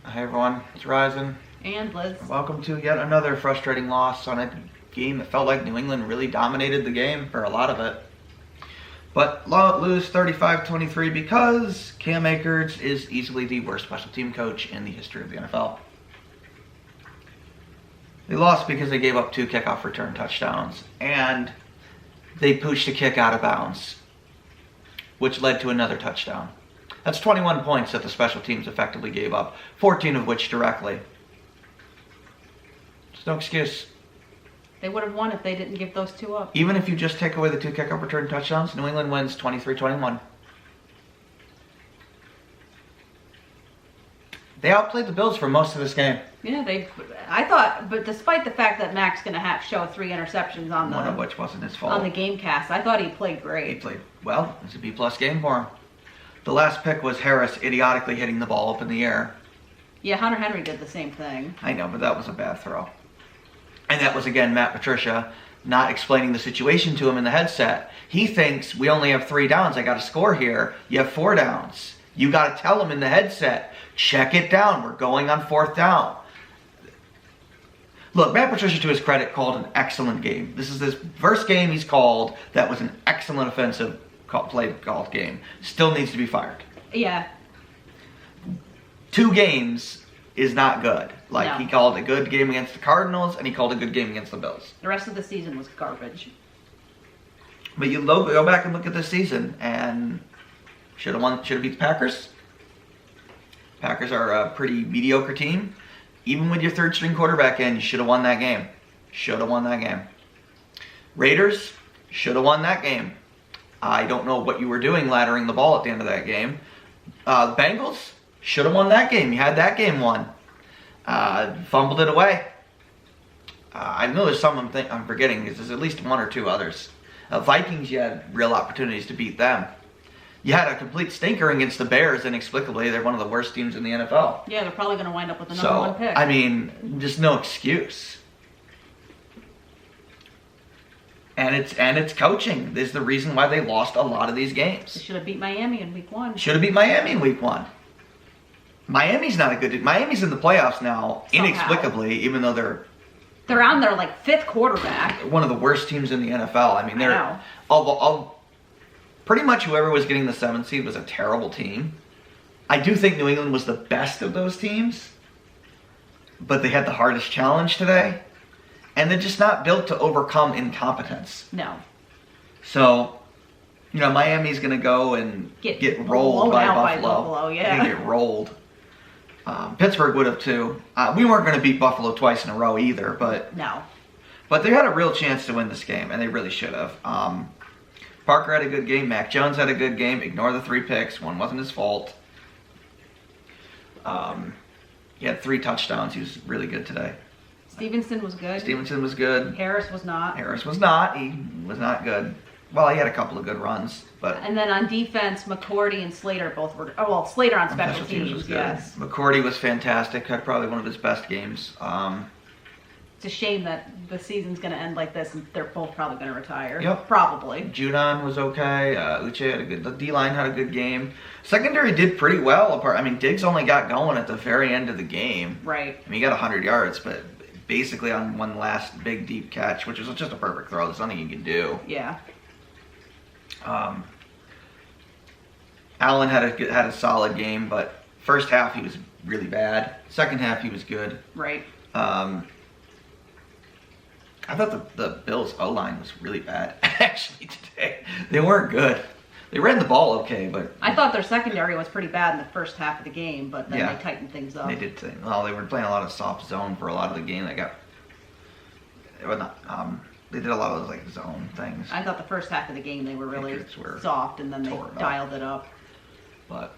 Hi everyone, it's Ryzen. And Liz. Welcome to yet another frustrating loss on a game that felt like New England really dominated the game for a lot of it. But lose 35-23 because Cam Akers is easily the worst special team coach in the history of the NFL. They lost because they gave up 2 kickoff return touchdowns and they pooched a kick out of bounds, which led to another touchdown. That's 21 points that the special teams effectively gave up, 14 of which directly. There's no excuse. They would have won if they didn't give those 2 up. Even if you just take away the 2 kickoff return touchdowns, New England wins 23-21. They outplayed the Bills for most of this game. Yeah, I thought, but despite the fact that Mac's going to show 3 interceptions on One of which wasn't his fault. on the game cast, I thought he played great. He played well. It's a B+ game for him. The last pick was Harris idiotically hitting the ball up in the air. Yeah, Hunter Henry did the same thing. I know, but that was a bad throw. And that was, again, Matt Patricia not explaining the situation to him in the headset. He thinks, we only have 3 downs. I got to score here. You have 4 downs. You got to tell him in the headset, check it down. We're going on 4th down. Look, Matt Patricia, to his credit, called an excellent game. This is his first game he's called that was an excellent offensive called game. Still needs to be fired. Yeah. 2 games is not good. Like, No. he called a good game against the Cardinals, and he called a good game against the Bills. The rest of the season was garbage. But you go back and look at this season, and should have beat the Packers. Packers are a pretty mediocre team. Even with your 3rd-string quarterback in, you should have won that game. Should have won that game. Raiders should have won that game. I don't know what you were doing laddering the ball at the end of that game. The Bengals should have won that game. You had that game won. Fumbled it away. I know there's some I'm forgetting because there's at least 1 or 2 others. Vikings, you had real opportunities to beat them. You had a complete stinker against the Bears inexplicably. They're one of the worst teams in the NFL. Yeah, they're probably going to wind up with the number 1 pick. I mean, just no excuse. And it's coaching. This is the reason why they lost a lot of these games. They should have beat Miami in week 1. Should have beat Miami in week 1. Miami's not a good... Miami's in the playoffs now, Somehow. Inexplicably, even though They're on their, 5th quarterback. one of the worst teams in the NFL. I mean, they're... Pretty much whoever was getting the 7th seed was a terrible team. I do think New England was the best of those teams, but they had the hardest challenge today. And they're just not built to overcome incompetence. No. So, Miami's going to go and get rolled by Buffalo. Yeah. They're going to get rolled. Pittsburgh would have too. We weren't going to beat Buffalo twice in a row either, but No. But they had a real chance to win this game, and they really should have. Parker had a good game. Mac Jones had a good game. Ignore the 3 picks. 1 wasn't his fault. He had 3 touchdowns. He was really good today. Stevenson was good. Stevenson was good. Harris was not. Harris was not. He was not good. Well, he had a couple of good runs, but... And then on defense, McCourty and Slater both were... Oh, well, Slater on special teams, was good. yes. McCourty was fantastic. Had probably one of his best games. It's a shame that the season's going to end like this and they're both probably going to retire. Yep. Probably. Judon was okay. Uche had a good... The D-line had a good game. Secondary did pretty well. Diggs only got going at the very end of the game. Right. He got 100 yards, but basically on one last big, deep catch, which was just a perfect throw. There's nothing you can do. Yeah. Allen had a solid game, but first half he was really bad. Second half he was good. Right. I thought the Bills' O-line was really bad, actually, today. They weren't good. They ran the ball okay, but... I thought their secondary was pretty bad in the first half of the game, but then Yeah. they tightened things up. They did. Well, they were playing a lot of soft zone for a lot of the game. They did a lot of those zone things. I thought the first half of the game they were really Patriots were soft, and then they tore it up. dialed it up. But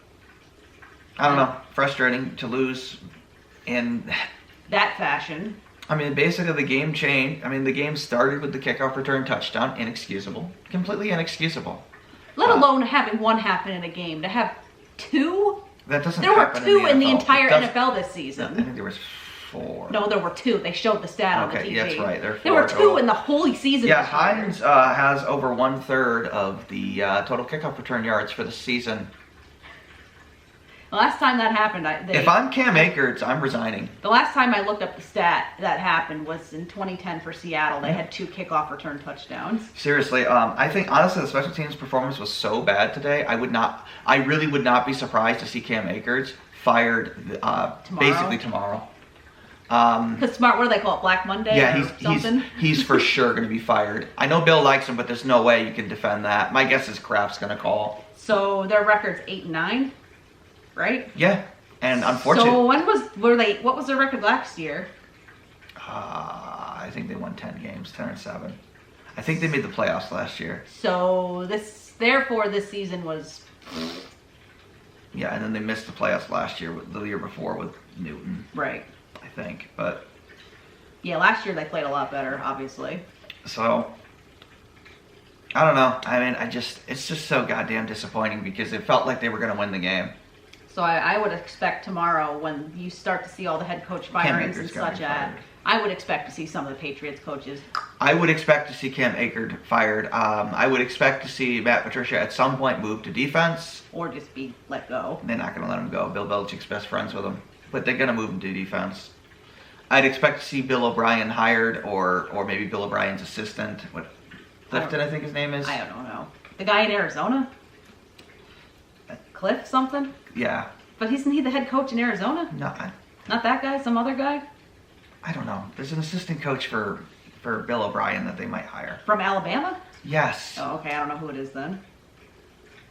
I don't know. Frustrating to lose in That fashion. basically the game changed. The game started with the kickoff return touchdown. Inexcusable. Completely inexcusable. Let alone having 1 happen in a game. To have 2? That doesn't There were happen 2 in the NFL. entire It doesn't- NFL this I season. think there was 4. No, there were 2. They showed the stat on the Okay, TV. that's right. There were 2 total. in the whole season. Yeah, this year. Hines has over 1/3 of the total kickoff return yards for the season. The last time that happened, If I'm Cam Akers, I'm resigning. the last time I looked up the stat that happened was in 2010 for Seattle. They had 2 kickoff return touchdowns. Seriously, I think honestly the special teams performance was so bad today. I really would not be surprised to see Cam Akers fired basically tomorrow. Because Smart, what do they call it, Black Monday? Yeah, or something? he's for sure going to be fired. I know Bill likes him, but there's no way you can defend that. My guess is Kraft's going to call. So their record's 8-9, right? Yeah, and unfortunately, So what was their record last year? I think they won 10 games, 10-7. I think they made the playoffs last year. So therefore this season was. Yeah, and then they missed the playoffs last year, the year before with Newton. Right. I think, but yeah, last year they played a lot better, obviously. So I don't know. I mean, it's just so goddamn disappointing because it felt like they were going to win the game. So I would expect tomorrow when you start to see all the head coach firings and such I would expect to see some of the Patriots coaches. I would expect to see Cam Akers fired. I would expect to see Matt Patricia at some point move to defense. Or just be let go. They're not going to let him go. Bill Belichick's best friends with him. But they're going to move him to defense. I'd expect to see Bill O'Brien hired or maybe Bill O'Brien's assistant. Clifton, I think his name is. I don't know. The guy in Arizona? Cliff something? Yeah. But isn't he the head coach in Arizona? No, Not that guy? Some other guy? I don't know. There's an assistant coach for Bill O'Brien that they might hire. From Alabama? Yes. Oh, okay. I don't know who it is then.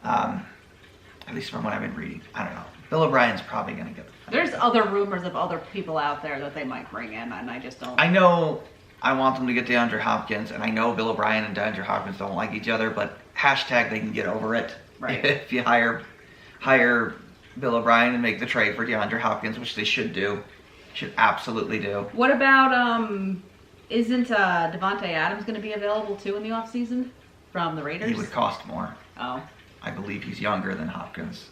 At least from what I've been reading. I don't know. Bill O'Brien's probably going to get. There's other rumors of other people out there that they might bring in, and I just don't. I know I want them to get DeAndre Hopkins, and I know Bill O'Brien and DeAndre Hopkins don't like each other, but hashtag they can get over it. Right. If you hire Bill O'Brien and make the trade for DeAndre Hopkins, which they should do. Should absolutely do. What about, isn't Devontae Adams going to be available too in the offseason from the Raiders? He would cost more. Oh. I believe he's younger than Hopkins.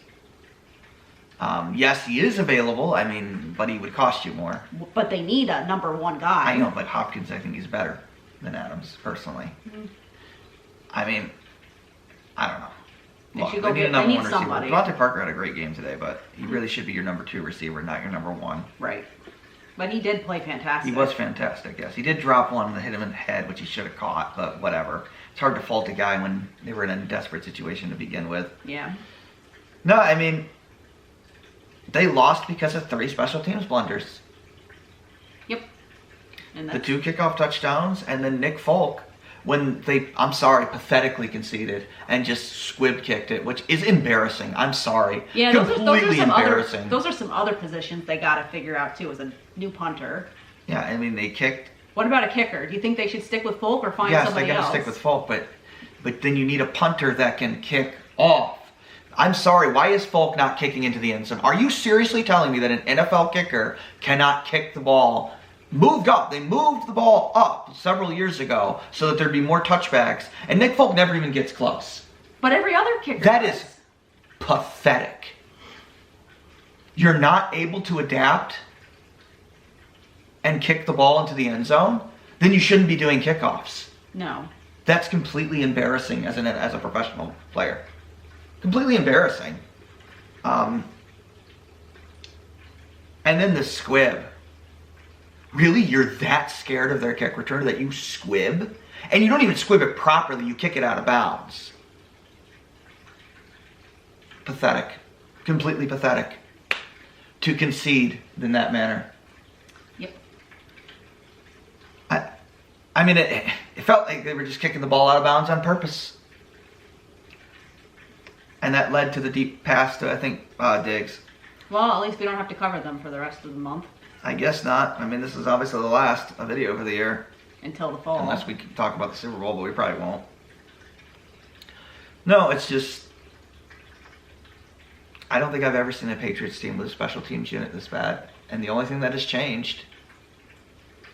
Yes, he is available. I mean, but he would cost you more. But they need a number 1 guy. I know, but Hopkins, I think he's better than Adams, personally. Mm-hmm. I mean, I don't know. Look, they need a number 1 receiver. somebody. Devontae Parker had a great game today, but he really should be your number 2 receiver, not your number 1. Right. But he did play fantastic. He was fantastic, yes. He did drop one that hit him in the head, which he should have caught, but whatever. It's hard to fault a guy when they were in a desperate situation to begin with. Yeah. No, I mean, they lost because of 3 special teams blunders. Yep. And The 2 kickoff touchdowns, and then Nick Folk, when they, I'm sorry, pathetically conceded and just squib kicked it, which is embarrassing. I'm sorry. Yeah, completely embarrassing. Those are some other positions they got to figure out too as a new punter. Yeah, I mean, they kicked. What about a kicker? Do you think they should stick with Folk or find somebody else? Yes, they got to stick with Folk, but then you need a punter that can kick off. I'm sorry, why is Folk not kicking into the end zone? Are you seriously telling me that an NFL kicker cannot kick the ball? Moved up. They moved the ball up several years ago so that there'd be more touchbacks, and Nick Folk never even gets close. But every other kicker That does. is pathetic. You're not able to adapt and kick the ball into the end zone? Then you shouldn't be doing kickoffs. No. That's completely embarrassing as a professional player. Completely embarrassing. And then the squib. Really? You're that scared of their kick return that you squib? And you don't even squib it properly. You kick it out of bounds. Pathetic. Completely pathetic. To concede in that manner. Yep. I mean, it felt like they were just kicking the ball out of bounds on purpose. And that led to the deep pass to, I think, Diggs. Well, at least we don't have to cover them for the rest of the month. I guess not. I mean, this is obviously the last video for the year. Until the fall. Unless we can talk about the Super Bowl, but we probably won't. No, it's just... I don't think I've ever seen a Patriots team with a special teams unit this bad. And the only thing that has changed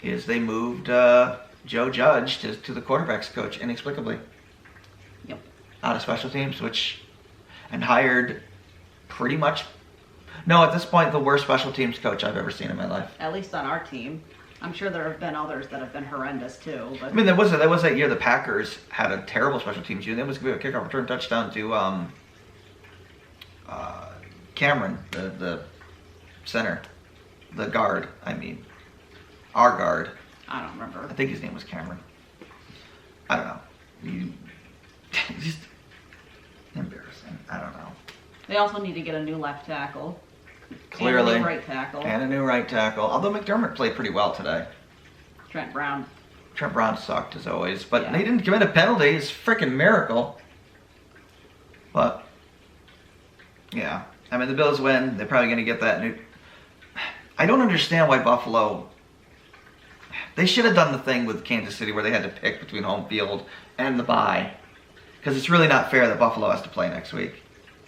is they moved Joe Judge to the quarterback's coach inexplicably. Yep. Out of special teams, and hired pretty much... No, at this point, the worst special teams coach I've ever seen in my life. At least on our team. I'm sure there have been others that have been horrendous too. But I mean, there was that year the Packers had a terrible special teams unit. It was going to be a kickoff return touchdown to Cameron, the center, the guard. I mean, our guard. I don't remember. I think his name was Cameron. I don't know. Just embarrassing. I don't know. They also need to get a new left tackle. Clearly. And a new right tackle. And a new right tackle. Although McDermott played pretty well today. Trent Brown. Trent Brown sucked as always, but Yeah. they didn't commit a penalty. It's a freaking miracle. But yeah, I mean the Bills win. They're probably going to get that new. I don't understand why Buffalo. They should have done the thing with Kansas City where they had to pick between home field and the bye, because it's really not fair that Buffalo has to play next week.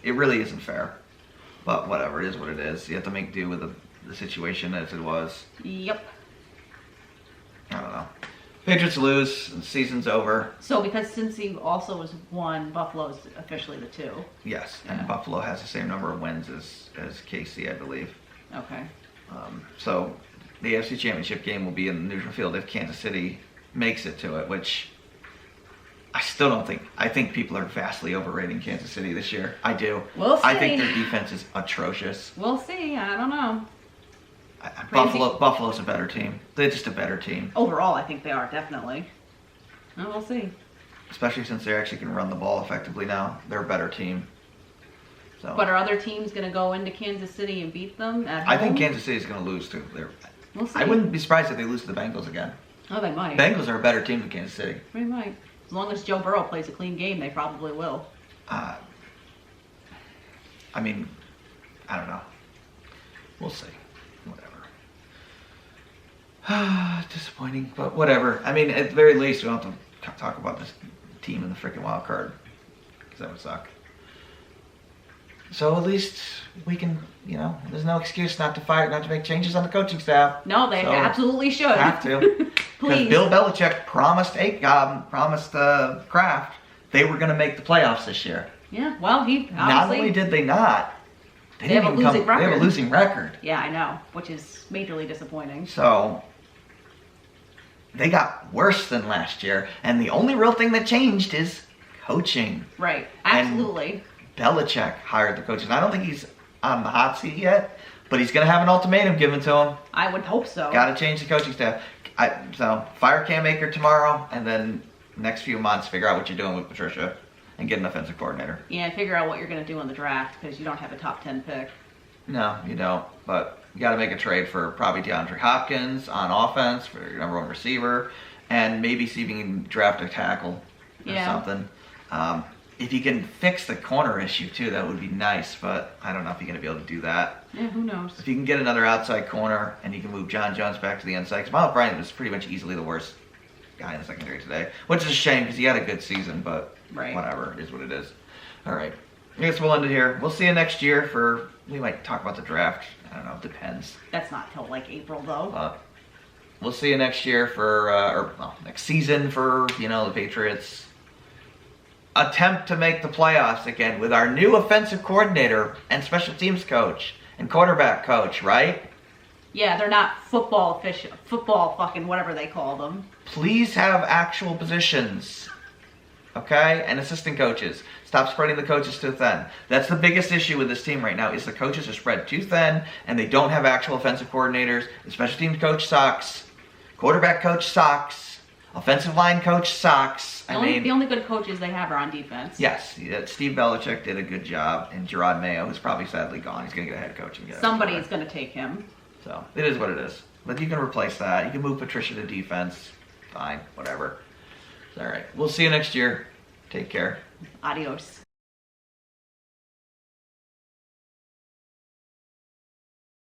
It really isn't fair. But whatever, it is what it is. You have to make do with the situation as it was. Yep. I don't know. Patriots lose, the season's over. So because Cincy also was 1, Buffalo's officially the 2. Yes, Yeah. and Buffalo has the same number of wins as KC, I believe. Okay. So the AFC Championship game will be in the neutral field if Kansas City makes it to it, which I still don't think. I think people are vastly overrating Kansas City this year. I do. We'll see. I think their defense is atrocious. We'll see. I don't know. Buffalo's a better team. They're just a better team. Overall, I think they are, definitely. Well, we'll see. Especially since they actually can run the ball effectively now. They're a better team. So. But are other teams going to go into Kansas City and beat them at home? I think Kansas City's going to lose too. We'll see. I wouldn't be surprised if they lose to the Bengals again. Oh, they might. Bengals are a better team than Kansas City. They might. As long as Joe Burrow plays a clean game, they probably will. I mean, I don't know. We'll see. Whatever. Disappointing, but whatever. I mean, at the very least, we don't have to talk about this team in the freaking wild card, because that would suck. So at least we can, there's no excuse not to make changes on the coaching staff. No, they absolutely should. Have to. Because Please. Bill Belichick promised Kraft they were going to make the playoffs this year. Yeah, well, he obviously... Not only did they not, they have a losing record. Yeah, I know, which is majorly disappointing. So they got worse than last year, and the only real thing that changed is coaching. Right, absolutely. And Belichick hired the coaches. I don't think he's on the hot seat yet, but he's going to have an ultimatum given to him. I would hope so. Got to change the coaching staff. So fire Cam Akers tomorrow, and then next few months figure out what you're doing with Patricia and get an offensive coordinator. Yeah, figure out what you're going to do in the draft, because you don't have a top 10 pick. No, you don't. But you got to make a trade for probably DeAndre Hopkins on offense for your number 1 receiver, and maybe see if you can draft a tackle or something. If you can fix the corner issue too, that would be nice. But I don't know if you're going to be able to do that. Yeah, who knows? If you can get another outside corner and you can move John Jones back to the inside, because Miles Bryant was pretty much easily the worst guy in the secondary today, which is a shame because he had a good season. But whatever, it is what it is. All right. I guess we'll end it here. We'll see you next year we might talk about the draft. I don't know, it depends. That's not till like April though. We'll see you next year next season for, the Patriots attempt to make the playoffs again with our new offensive coordinator and special teams coach and quarterback coach, right? Yeah, they're not football fucking whatever they call them. Please have actual positions. Okay? And assistant coaches. Stop spreading the coaches too thin. That's the biggest issue with this team right now is the coaches are spread too thin and they don't have actual offensive coordinators. The special teams coach sucks. Quarterback coach sucks. Offensive line coach sucks. The only good coaches they have are on defense. Yes. Steve Belichick did a good job. And Gerard Mayo, who's probably sadly gone. He's going to get a head coach. Somebody's going to take him. So, it is what it is. But you can replace that. You can move Patricia to defense. Fine. Whatever. All right. We'll see you next year. Take care. Adios.